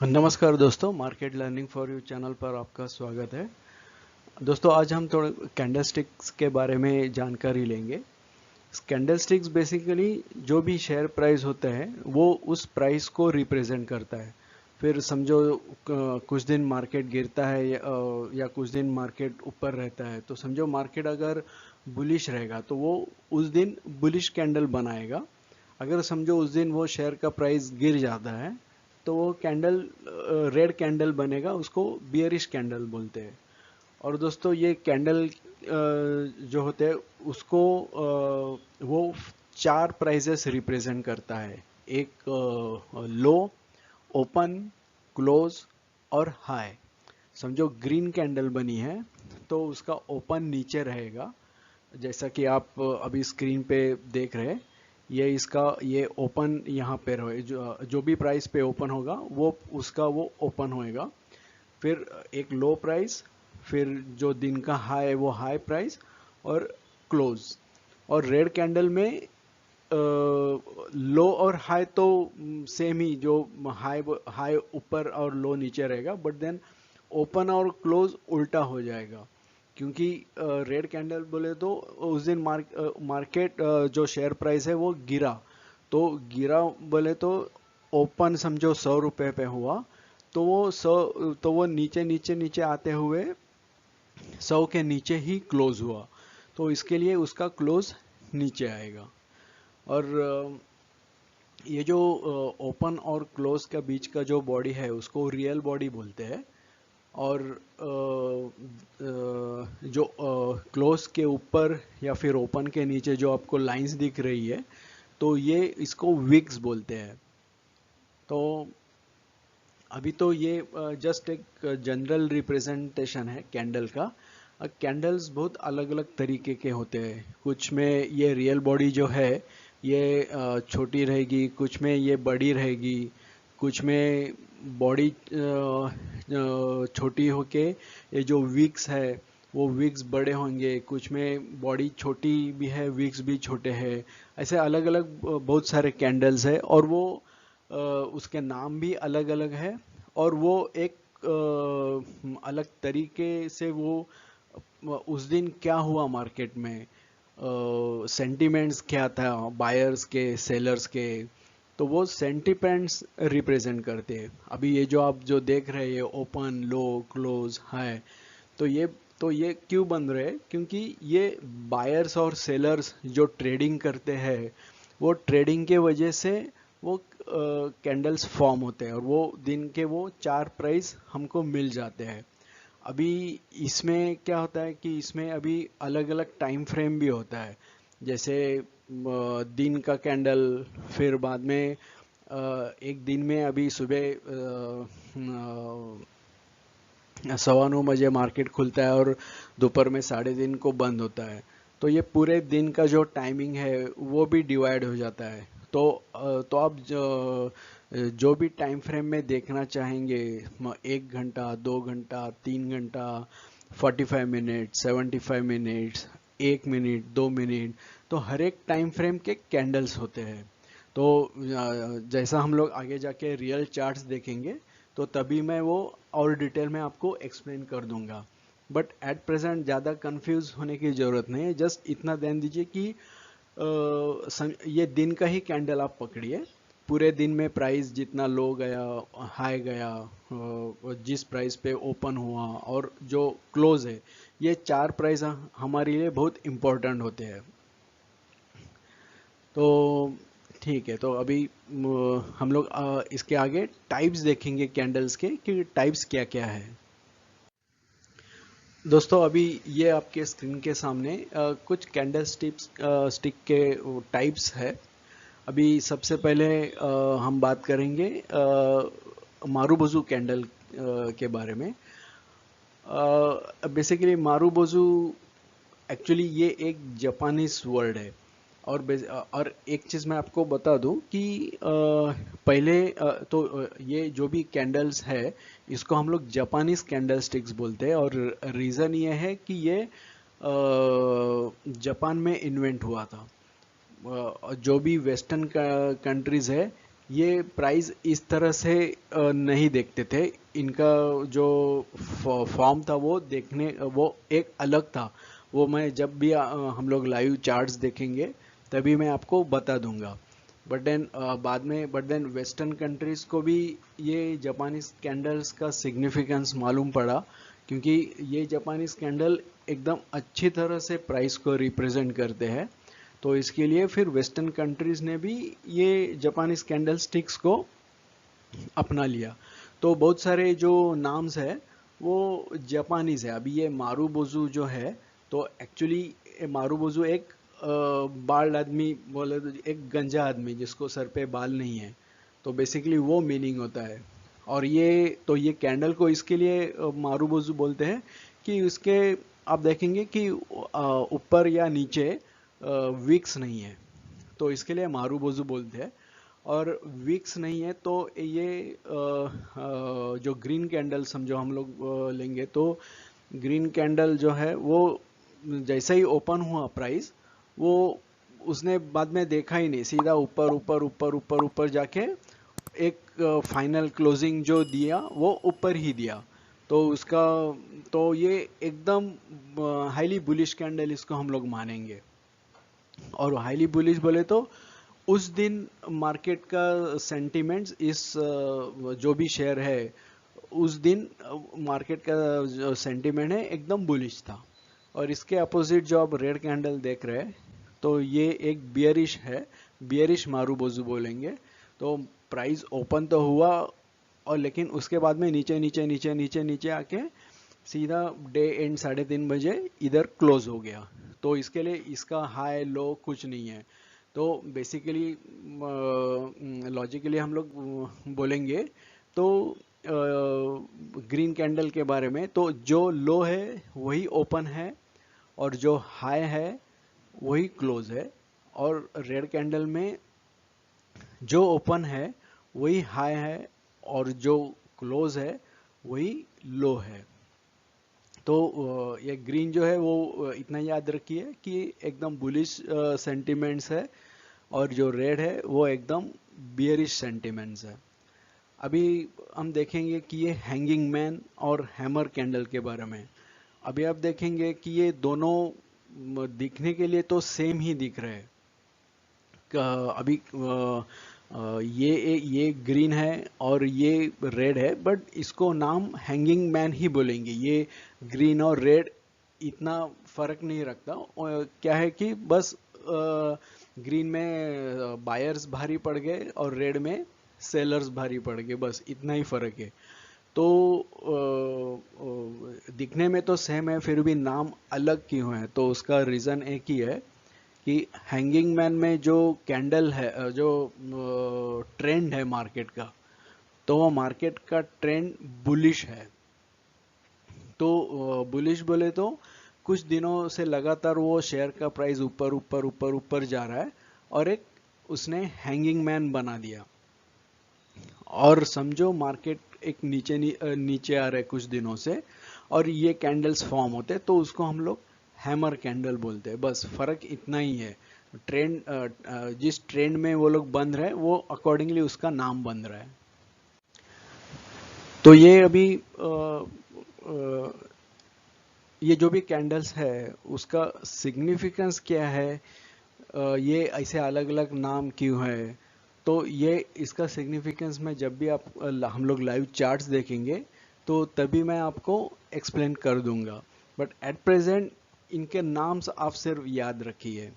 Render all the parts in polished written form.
नमस्कार दोस्तों, market learning for you channel पर आपका स्वागत है। दोस्तों, आज हम थोड़े कैंडलस्टिक्स के बारे में जानकारी लेंगे। कैंडलस्टिक्स बेसिकली जो भी शेयर प्राइस होता है वो उस प्राइस को रिप्रेजेंट करता है। फिर समझो कुछ दिन मार्केट गिरता है या कुछ दिन मार्केट ऊपर रहता है, तो समझो मार्केट अगर बुलिश रहेगा तो वो उस दिन बुलिश कैंडल बनाएगा। अगर समझो उस दिन वो शेयर का प्राइस गिर जाता है तो वो कैंडल रेड कैंडल बनेगा, उसको बियरिश कैंडल बोलते हैं। और दोस्तों, ये कैंडल जो होते हैं उसको वो चार प्राइजेस रिप्रेजेंट करता है। एक लो, ओपन, क्लोज और हाई। समझो ग्रीन कैंडल बनी है तो उसका ओपन नीचे रहेगा, जैसा कि आप अभी स्क्रीन पे देख रहे हैं। ये ओपन यहाँ पे रहे, जो भी प्राइस पे ओपन होगा वो उसका वो ओपन होएगा। फिर एक लो प्राइस, फिर जो दिन का हाई है वो हाई प्राइस और क्लोज। और रेड कैंडल में लो और हाई तो सेम ही, जो हाई हाई ऊपर और लो नीचे रहेगा, बट देन ओपन और क्लोज उल्टा हो जाएगा। क्योंकि रेड कैंडल बोले तो उस दिन मार्केट जो शेयर प्राइस है वो गिरा, तो गिरा बोले तो ओपन समझो 100 रुपए पे हुआ, तो वो नीचे नीचे नीचे आते हुए 100 के नीचे ही क्लोज हुआ, तो इसके लिए उसका क्लोज नीचे आएगा। और ये जो ओपन और क्लोज का बीच का जो बॉडी है उसको रियल बॉडी बोलते हैं। और जो क्लोज के ऊपर या फिर ओपन के नीचे जो आपको लाइंस दिख रही है, तो ये इसको विक्स बोलते हैं। तो अभी तो ये जस्ट एक जनरल रिप्रेजेंटेशन है कैंडल का। कैंडल्स बहुत अलग अलग तरीके के होते हैं। कुछ में ये रियल बॉडी जो है ये छोटी रहेगी, कुछ में ये बड़ी रहेगी, कुछ में बॉडी छोटी होके ये जो विक्स है वो विक्स बड़े होंगे, कुछ में बॉडी छोटी भी है, विक्स भी छोटे हैं। ऐसे अलग अलग बहुत सारे कैंडल्स है, और वो उसके नाम भी अलग अलग है। और वो एक अलग तरीके से वो उस दिन क्या हुआ मार्केट में, सेंटिमेंट्स क्या था बायर्स के सेलर्स के, तो वो सेंटिमेंट्स रिप्रेजेंट करते हैं। अभी ये जो आप जो देख रहे हैं ओपन, लो, क्लोज, हाई, तो ये क्यों बन रहे हैं? क्योंकि ये बायर्स और सेलर्स जो ट्रेडिंग करते हैं वो ट्रेडिंग के वजह से वो कैंडल्स फॉर्म होते हैं, और वो दिन के वो चार प्राइस हमको मिल जाते हैं। अभी इसमें क्या होता है कि इसमें अभी अलग अलग टाइम फ्रेम भी होता है। जैसे दिन का कैंडल, फिर बाद में एक दिन में अभी सुबह 9:15 बजे मार्केट खुलता है और दोपहर में 3:30 को बंद होता है। तो ये पूरे दिन का जो टाइमिंग है वो भी डिवाइड हो जाता है। तो आप जो भी टाइम फ्रेम में देखना चाहेंगे, 1 घंटा, 2 घंटा, 3 घंटा, 45 मिनट, 75 मिनट्स, 1 मिनट, 2 मिनट, तो हर एक टाइम फ्रेम के कैंडल्स होते हैं। तो जैसा हम लोग आगे जाके रियल चार्ट्स देखेंगे तो तभी मैं वो और डिटेल में आपको एक्सप्लेन कर दूंगा। बट एट प्रेजेंट ज़्यादा कंफ्यूज होने की ज़रूरत नहीं है। जस्ट इतना ध्यान दीजिए कि ये दिन का ही कैंडल आप पकड़िए। पूरे दिन में प्राइस जितना लो गया, हाई गया, जिस प्राइस पे ओपन हुआ और जो क्लोज है, ये चार प्राइस हमारे लिए बहुत इम्पोर्टेंट होते हैं। तो ठीक है, तो अभी हम लोग इसके आगे टाइप्स देखेंगे कैंडल्स के कि टाइप्स क्या क्या है। दोस्तों, अभी ये आपके स्क्रीन के सामने कुछ कैंडल स्टिक के टाइप्स है। अभी सबसे पहले हम बात करेंगे मारुबोजू कैंडल के बारे में। बेसिकली मारुबोजू एक्चुअली ये एक जापानीज वर्ड है। और एक चीज़ मैं आपको बता दूं कि पहले ये जो भी कैंडल्स है इसको हम लोग जापानीज कैंडल स्टिक्स बोलते हैं। और रीज़न ये है कि ये जापान में इन्वेंट हुआ था। जो भी वेस्टर्न कंट्रीज है ये प्राइस इस तरह से नहीं देखते थे। इनका जो फॉर्म था वो देखने वो एक अलग था। वो मैं जब भी हम लोग लाइव चार्ट्स देखेंगे तभी मैं आपको बता दूंगा। बट देन बाद में वेस्टर्न कंट्रीज को भी ये जापानीज कैंडल्स का सिग्निफिकेंस मालूम पड़ा, क्योंकि ये जापानीज कैंडल एकदम अच्छी तरह से प्राइस को रिप्रेजेंट करते हैं। तो इसके लिए फिर वेस्टर्न कंट्रीज ने भी ये जापानीज कैंडल स्टिक्स को अपना लिया। तो बहुत सारे जो नाम्स है वो जापानीज है। अभी ये मारुबोजू जो है, तो एक्चुअली मारुबोजू एक बाल आदमी बोले तो एक गंजा आदमी जिसको सर पे बाल नहीं है, तो बेसिकली वो मीनिंग होता है। और ये कैंडल को इसके लिए मारुबोजू बोलते हैं कि उसके आप देखेंगे कि ऊपर या नीचे विक्स नहीं है, तो इसके लिए मारुबोजू बोलते हैं। और विक्स नहीं है तो ये जो ग्रीन कैंडल समझो हम लोग लेंगे, तो ग्रीन कैंडल जो है वो जैसे ही ओपन हुआ प्राइस, वो उसने बाद में देखा ही नहीं, सीधा ऊपर ऊपर ऊपर ऊपर ऊपर जाके एक फाइनल क्लोजिंग जो दिया वो ऊपर ही दिया। तो उसका तो ये एकदम हाईली बुलिश कैंडल इसको हम लोग मानेंगे। और हाईली बुलिश बोले तो उस दिन मार्केट का सेंटिमेंट्स जो भी शेयर है उस दिन मार्केट का जो सेंटिमेंट है एकदम बुलिश था। और इसके अपोजिट जो आप रेड कैंडल देख रहे हैं, तो ये एक बियरिश है, बियरिश मारुबोजू बोलेंगे। तो प्राइस ओपन तो हुआ और लेकिन उसके बाद में नीचे नीचे नीचे नीचे नीचे आके सीधा डे एंड 3:30 बजे इधर क्लोज हो गया। तो इसके लिए इसका हाई लो कुछ नहीं है। तो बेसिकली लॉजिकली हम लोग बोलेंगे तो ग्रीन कैंडल के बारे में, तो जो लो है वही ओपन है और जो हाई है वही क्लोज है। और रेड कैंडल में जो ओपन है वही हाई है और जो क्लोज है वही लो है। तो ये ग्रीन जो है वो इतना याद रखिए कि एकदम बुलिश सेंटिमेंट्स है, और जो रेड है वो एकदम बियरिश सेंटिमेंट्स है। अभी हम देखेंगे कि ये हैंगिंग मैन और हैमर कैंडल के बारे में। अभी आप देखेंगे कि ये दोनों दिखने के लिए तो सेम ही दिख रहे हैं। अभी ये ग्रीन है और ये रेड है, बट इसको नाम हैंगिंग मैन ही बोलेंगे। ये ग्रीन और रेड इतना फर्क नहीं रखता। क्या है कि बस ग्रीन में बायर्स भारी पड़ गए और रेड में सेलर्स भारी पड़ गए, बस इतना ही फर्क है। तो दिखने में तो सेम है, फिर भी नाम अलग क्यों है? तो उसका रीज़न एक ही है कि हैंगिंग मैन में जो कैंडल है, जो ट्रेंड है मार्केट का, तो वो मार्केट का ट्रेंड बुलिश है। तो बुलिश बोले तो कुछ दिनों से लगातार वो शेयर का प्राइस ऊपर ऊपर ऊपर ऊपर जा रहा है और एक उसने हैंगिंग मैन बना दिया। और समझो मार्केट एक नीचे आ रहा है कुछ दिनों से और ये कैंडल्स फॉर्म होते हैं, तो उसको हम लोग हैमर कैंडल बोलते हैं। बस फर्क इतना ही है। ट्रेंड जिस ट्रेंड में वो लोग बन रहे हैं वो अकॉर्डिंगली उसका नाम बन रहा है। तो ये अभी ये जो भी कैंडल्स है उसका सिग्निफिकेंस क्या है, ये ऐसे अलग अलग नाम क्यों है? तो ये इसका सिग्निफिकेंस में जब भी आप हम लोग लाइव चार्ट्स देखेंगे तो तभी मैं आपको एक्सप्लेन कर दूंगा। बट एट प्रेजेंट इनके नाम्स आप सिर्फ याद रखिए।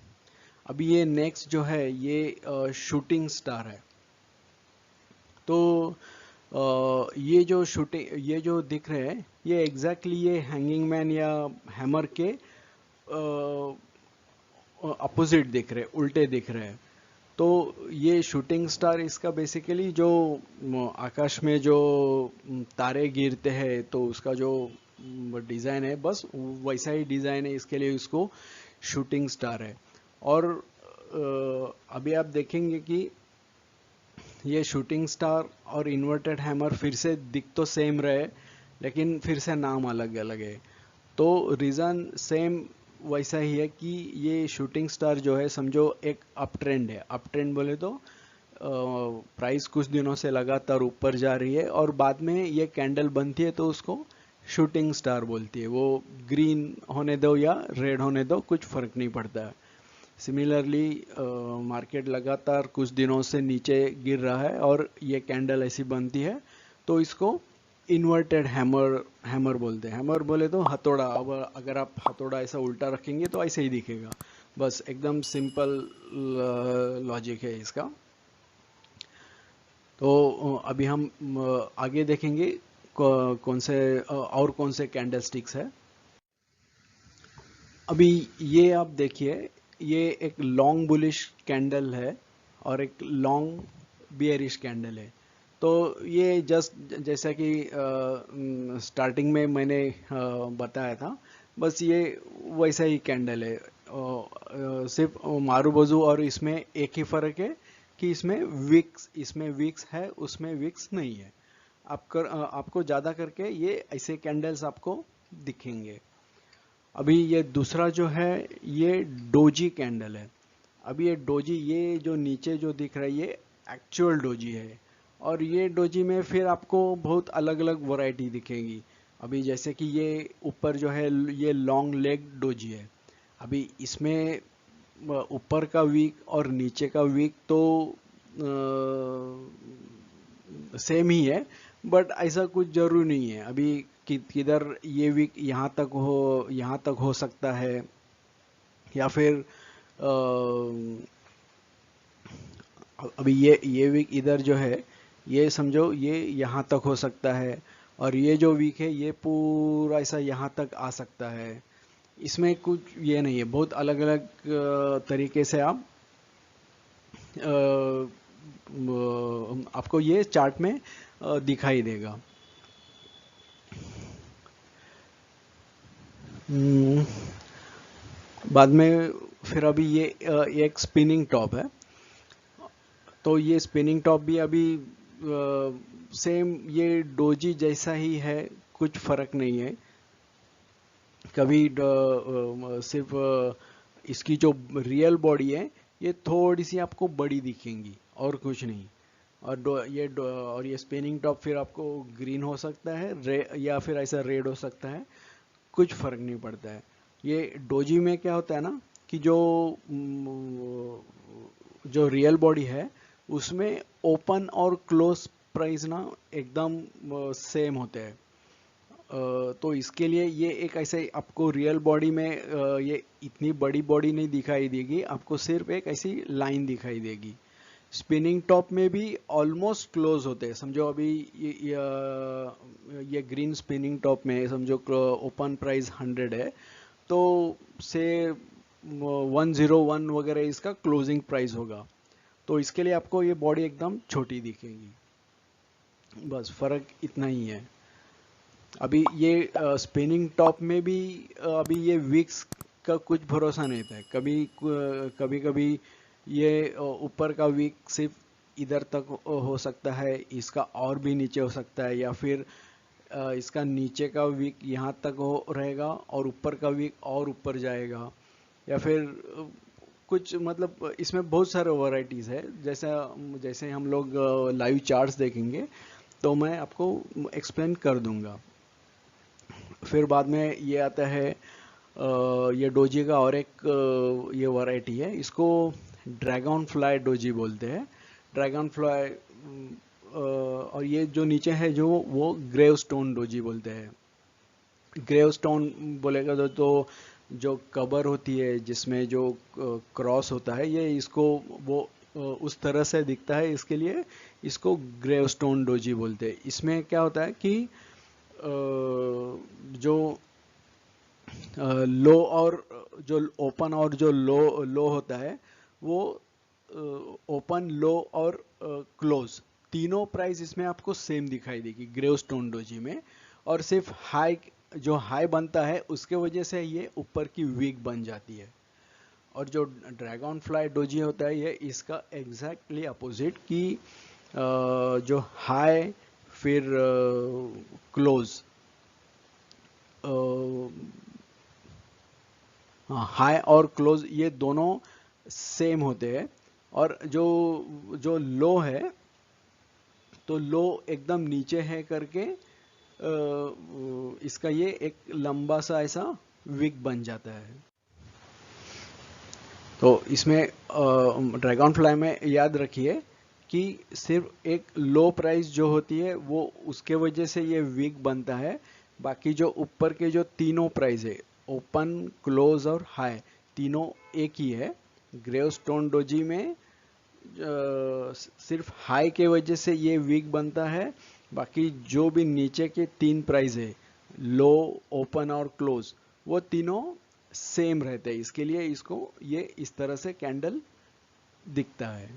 अभी ये नेक्स्ट जो है ये शूटिंग स्टार है। तो ये जो दिख रहे हैं ये एग्जैक्टली ये हैंगिंग मैन या हैमर के अपोजिट दिख रहे, उल्टे दिख रहे हैं। तो ये शूटिंग स्टार इसका बेसिकली जो आकाश में जो तारे गिरते हैं तो उसका जो डिज़ाइन है बस वैसा ही डिज़ाइन है, इसके लिए इसको शूटिंग स्टार है। और अभी आप देखेंगे कि ये शूटिंग स्टार और इन्वर्टेड हैमर फिर से दिख तो सेम रहे, लेकिन फिर से नाम अलग अलग है। तो रीज़न सेम वैसा ही है कि ये शूटिंग स्टार जो है समझो एक अप ट्रेंड है। अप ट्रेंड बोले तो प्राइस कुछ दिनों से लगातार ऊपर जा रही है और बाद में ये कैंडल बनती है तो उसको शूटिंग स्टार बोलती है। वो ग्रीन होने दो या रेड होने दो, कुछ फर्क नहीं पड़ता है। सिमिलरली मार्केट लगातार कुछ दिनों से नीचे गिर रहा है और ये कैंडल ऐसी बनती है तो इसको इन्वर्टेड हैमर बोलते हैं। हैमर बोले तो हथौड़ा। अब अगर आप हथौड़ा ऐसा उल्टा रखेंगे तो ऐसे ही दिखेगा। बस एकदम सिंपल लॉजिक है इसका। तो अभी हम आगे देखेंगे कौन से और कौन से कैंडलस्टिक्स है। अभी ये आप देखिए, ये एक लॉन्ग बुलिश कैंडल है और एक लॉन्ग बियरिश कैंडल है। तो ये जस्ट जैसा कि स्टार्टिंग में मैंने बताया था, बस ये वैसा ही कैंडल है। सिर्फ मारूबोजू और इसमें एक ही फर्क है कि इसमें विक्स है, उसमें विक्स नहीं है। आपको ज़्यादा करके ये ऐसे कैंडल्स आपको दिखेंगे। अभी ये दूसरा जो है ये डोजी कैंडल है। अभी ये डोजी, ये जो नीचे जो दिख रहा है ये एक्चुअल डोजी है। और ये डोजी में फिर आपको बहुत अलग अलग वैरायटी दिखेगी। अभी जैसे कि ये ऊपर जो है ये लॉन्ग लेग डोजी है। अभी इसमें ऊपर का वीक और नीचे का वीक तो सेम ही है, बट ऐसा कुछ जरूरी नहीं है। अभी किधर ये वीक यहाँ तक हो सकता है, या फिर अभी ये वीक इधर जो है ये समझो ये यहाँ तक हो सकता है, और ये जो वीक है ये पूरा ऐसा यहाँ तक आ सकता है। इसमें कुछ ये नहीं है, बहुत अलग अलग तरीके से आप आपको ये चार्ट में दिखाई देगा। बाद में फिर अभी ये एक स्पिनिंग टॉप है। तो ये स्पिनिंग टॉप भी अभी सेम ये डोजी जैसा ही है, कुछ फर्क नहीं है। कभी सिर्फ इसकी जो रियल बॉडी है ये थोड़ी सी आपको बड़ी दिखेंगी और कुछ नहीं। और ये स्पिनिंग टॉप फिर आपको ग्रीन हो सकता है या फिर ऐसा रेड हो सकता है, कुछ फर्क नहीं पड़ता है। ये डोजी में क्या होता है ना कि जो रियल बॉडी है उसमें ओपन और क्लोज प्राइस ना एकदम सेम होते हैं। तो इसके लिए ये एक ऐसे आपको रियल बॉडी में ये इतनी बड़ी बॉडी नहीं दिखाई देगी, आपको सिर्फ एक ऐसी लाइन दिखाई देगी। स्पिनिंग टॉप में भी ऑलमोस्ट क्लोज होते हैं। समझो अभी ये ग्रीन स्पिनिंग टॉप में समझो ओपन प्राइस 100 है, तो से 101 वगैरह इसका क्लोजिंग प्राइस होगा। तो इसके लिए आपको ये बॉडी एकदम छोटी दिखेगी। बस फर्क इतना ही है। अभी ये स्पिनिंग टॉप में भी अभी ये विक्स का कुछ भरोसा नहीं था। कभी कभी ये ऊपर का वीक सिर्फ इधर तक हो सकता है, इसका और भी नीचे हो सकता है, या फिर इसका नीचे का वीक यहाँ तक हो रहेगा और ऊपर का वीक और ऊपर जाएगा, या फिर कुछ मतलब इसमें बहुत सारे वैरायटीज है। जैसे हम लोग लाइव चार्ट्स देखेंगे तो मैं आपको एक्सप्लेन कर दूंगा। फिर बाद में ये आता है ये डोजी का और एक ये वैरायटी है, इसको ड्रैगन फ्लाई डोजी बोलते हैं। ड्रैगन फ्लाई और ये जो नीचे है जो वो ग्रेव स्टोन डोजी बोलते हैं। ग्रेव स्टोन बोलेगा तो जो कबर होती है जिसमें जो क्रॉस होता है, ये इसको वो उस तरह से दिखता है, इसके लिए इसको ग्रेव स्टोन डोजी बोलते हैं। इसमें क्या होता है कि जो लो और जो ओपन और जो लो लो होता है वो ओपन लो और क्लोज तीनों प्राइस इसमें आपको सेम दिखाई देगी ग्रेव स्टोन डोजी में। और सिर्फ जो हाई बनता है उसके वजह से ये ऊपर की वीक बन जाती है। और जो ड्रैगन फ्लाई डोजी होता है ये इसका एग्जैक्टली अपोजिट कि जो हाई फिर क्लोज, हाई और क्लोज ये दोनों सेम होते हैं। और जो जो लो है, तो लो एकदम नीचे है करके इसका ये एक लंबा सा ऐसा विक बन जाता है। तो इसमें ड्रैगन फ्लाई में याद रखिए कि सिर्फ एक लो प्राइस जो होती है वो उसके वजह से ये वीक बनता है। बाकी जो ऊपर के जो तीनों प्राइस है, ओपन, क्लोज और हाई, तीनों एक ही है। ग्रेवस्टोन डोजी में सिर्फ हाई के वजह से ये वीक बनता है। बाकी जो भी नीचे के तीन प्राइस है, लो, ओपन और क्लोज, वो तीनों सेम रहते हैं। इसके लिए इसको ये इस तरह से कैंडल दिखता है।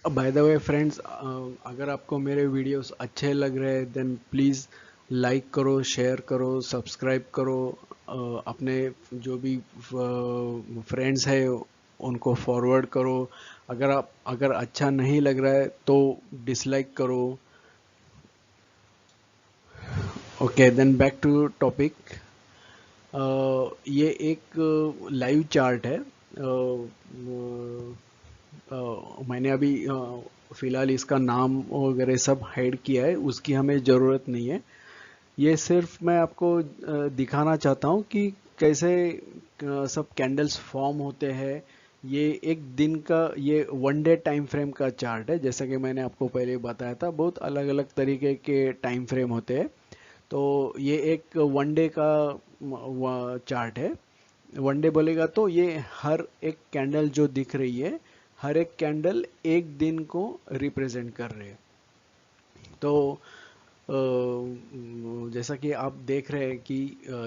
बाय द वे फ्रेंड्स, अगर आपको मेरे वीडियोस अच्छे लग रहे हैं देन प्लीज़ लाइक करो, शेयर करो, सब्सक्राइब करो। अपने जो भी फ्रेंड्स हैं उनको फॉरवर्ड करो। अगर अच्छा नहीं लग रहा है तो डिसलाइक करो। Okay, then back to topic. ये एक लाइव चार्ट है। मैंने अभी फिलहाल इसका नाम वगैरह सब हाइड किया है, उसकी हमें ज़रूरत नहीं है। ये सिर्फ मैं आपको दिखाना चाहता हूँ कि कैसे सब कैंडल्स फॉर्म होते हैं। ये एक दिन का, ये वन डे टाइम फ्रेम का चार्ट है। जैसा कि मैंने आपको पहले बताया था, बहुत अलग अलग तरीके के टाइम फ्रेम होते हैं। तो ये एक वन डे का चार्ट है। वन डे बोलेगा तो ये हर एक कैंडल जो दिख रही है, हर एक कैंडल एक दिन को रिप्रेजेंट कर रहे हैं। तो जैसा कि आप देख रहे हैं कि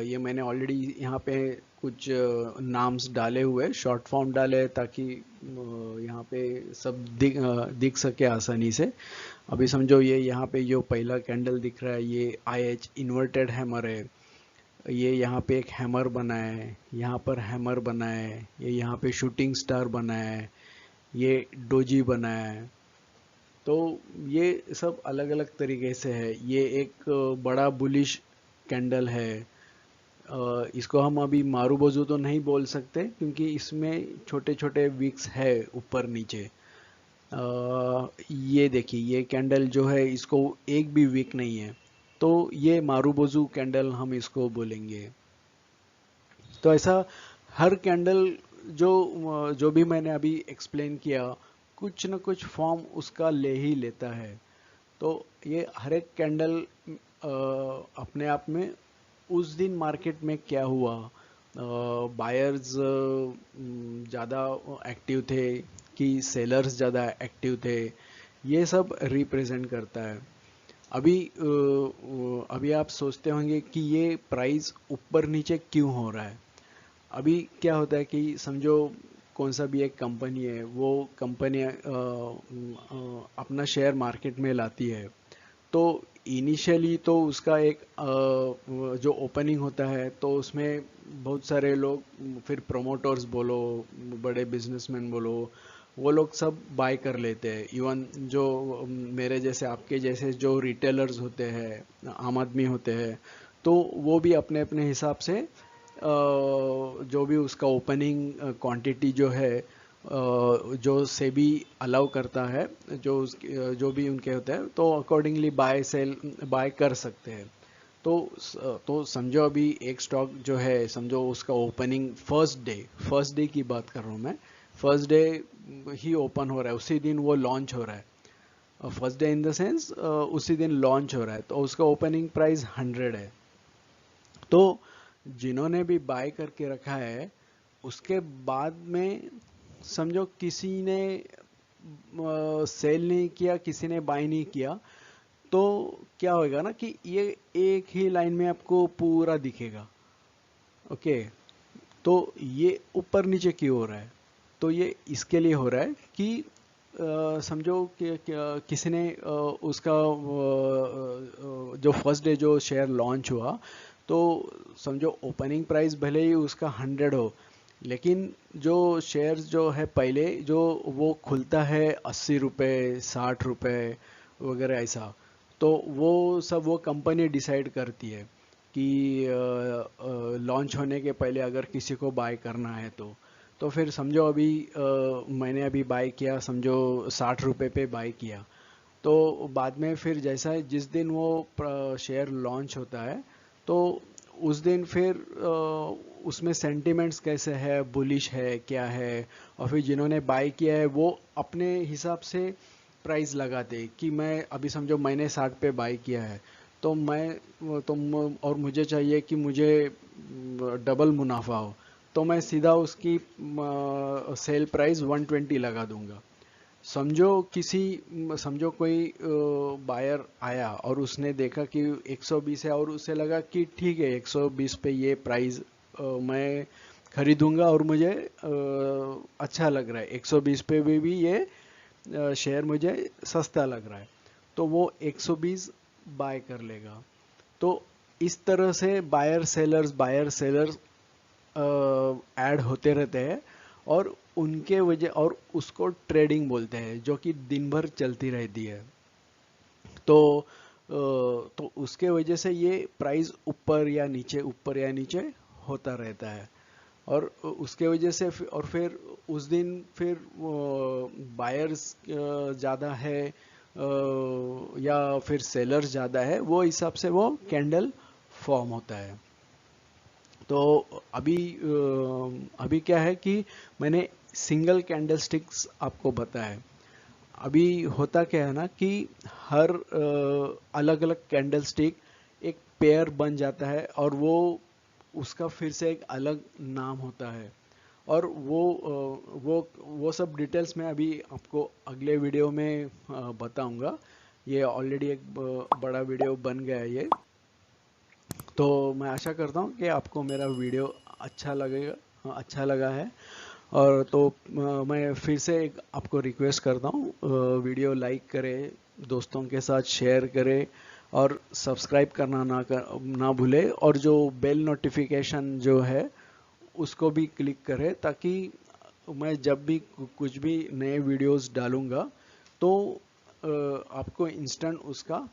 ये मैंने ऑलरेडी यहाँ पे कुछ नाम्स डाले हुए, शॉर्ट फॉर्म डाले हैं ताकि यहाँ पे सब दिख सके आसानी से। अभी समझो ये यहाँ पे जो पहला कैंडल दिख रहा है ये IH इन्वर्टेड हैमर है। ये यहाँ पे एक हैमर बना है, यहाँ पर हैमर बना है, ये यहाँ पे शूटिंग स्टार बना है, ये डोजी बना है। तो ये सब अलग अलग तरीके से है। ये एक बड़ा बुलिश कैंडल है। इसको हम अभी मारूबोजू तो नहीं बोल सकते क्योंकि इसमें छोटे छोटे विक्स है ऊपर नीचे। ये देखिए, ये कैंडल जो है इसको एक भी विक नहीं है, तो ये मारूबोजू कैंडल हम इसको बोलेंगे। तो ऐसा हर कैंडल जो जो भी मैंने अभी एक्सप्लेन किया, कुछ न कुछ फॉर्म उसका ले ही लेता है। तो ये हर एक कैंडल अपने आप में उस दिन मार्केट में क्या हुआ, बायर्स ज़्यादा एक्टिव थे कि सेलर्स ज़्यादा एक्टिव थे, ये सब रिप्रेजेंट करता है। अभी आप सोचते होंगे कि ये प्राइस ऊपर नीचे क्यों हो रहा है। अभी क्या होता है कि समझो कौन सा भी एक कंपनी है, वो कंपनी अपना शेयर मार्केट में लाती है। तो इनिशियली तो उसका एक जो ओपनिंग होता है तो उसमें बहुत सारे लोग, फिर प्रोमोटर्स बोलो, बड़े बिजनेसमैन बोलो, वो लोग सब बाय कर लेते हैं। इवन जो मेरे जैसे, आपके जैसे जो रिटेलर्स होते हैं, आम आदमी होते हैं, तो वो भी अपने अपने हिसाब से जो भी उसका ओपनिंग क्वांटिटी जो है, जो सेबी अलाउ करता है, जो भी उनके होते हैं, तो अकॉर्डिंगली बाय सेल बाय कर सकते हैं। तो समझो अभी एक स्टॉक जो है, समझो उसका ओपनिंग फर्स्ट डे की बात कर रहा हूँ मैं। फर्स्ट डे ही ओपन हो रहा है, उसी दिन वो लॉन्च हो रहा है। First day in the sense उसी दिन लॉन्च हो रहा है, तो उसका ओपनिंग प्राइस 100 है। तो जिन्होंने भी बाय करके रखा है, उसके बाद में समझो किसी ने सेल नहीं किया, किसी ने बाय नहीं किया, तो क्या होगा ना कि ये एक ही लाइन में आपको पूरा दिखेगा। ओके, तो ये ऊपर नीचे क्यों हो रहा है? तो ये इसके लिए हो रहा है कि समझो कि किसी ने उसका जो फर्स्ट डे जो शेयर लॉन्च हुआ, तो समझो ओपनिंग प्राइस भले ही उसका 100 हो, लेकिन जो शेयर्स जो है पहले जो वो खुलता है 80 रुपये, 60 रुपये वगैरह ऐसा। तो वो सब वो कंपनी डिसाइड करती है कि लॉन्च होने के पहले अगर किसी को बाय करना है तो। तो फिर समझो अभी मैंने अभी बाय किया, समझो 60 रुपये पे बाय किया, तो बाद में फिर जैसा जिस दिन वो शेयर लॉन्च होता है, तो उस दिन फिर उसमें सेंटिमेंट्स कैसे है, बुलिश है क्या है, और फिर जिन्होंने बाय किया है वो अपने हिसाब से प्राइस लगाते कि मैं अभी समझो मैंने 60 पे बाय किया है, तो और मुझे चाहिए कि मुझे डबल मुनाफा हो, तो मैं सीधा उसकी सेल प्राइस 120 लगा दूंगा। समझो कोई बायर आया और उसने देखा कि 120 है और उसे लगा कि ठीक है 120 पे ये प्राइस मैं खरीदूंगा और मुझे अच्छा लग रहा है, 120 पे भी ये शेयर मुझे सस्ता लग रहा है, तो वो 120 बाय कर लेगा। तो इस तरह से बायर सेलर्स ऐड होते रहते हैं, और उनके वजह और उसको ट्रेडिंग बोलते हैं, जो कि दिन भर चलती रहती है। तो उसके वजह से ये प्राइस ऊपर या नीचे होता रहता है, और उसके वजह से और फिर उस दिन फिर बायर्स ज़्यादा है या फिर सेलर्स ज़्यादा है, वो हिसाब से वो कैंडल फॉर्म होता है। तो अभी क्या है कि मैंने सिंगल कैंडलस्टिक्स आपको बताया। अभी होता क्या है ना कि हर अलग अलग कैंडलस्टिक एक पेयर बन जाता है, और वो उसका फिर से एक अलग नाम होता है, और वो सब डिटेल्स मैं अभी आपको अगले वीडियो में बताऊंगा। ये ऑलरेडी एक बड़ा वीडियो बन गया है ये। तो मैं आशा करता हूँ कि आपको मेरा वीडियो अच्छा लगा है। और तो मैं फिर से आपको रिक्वेस्ट करता हूँ, वीडियो लाइक करें, दोस्तों के साथ शेयर करें, और सब्सक्राइब करना ना भूले, और जो बेल नोटिफिकेशन जो है उसको भी क्लिक करें, ताकि मैं जब भी कुछ भी नए वीडियोस डालूंगा तो आपको इंस्टेंट उसका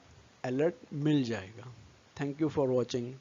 अलर्ट मिल जाएगा। Thank you for watching.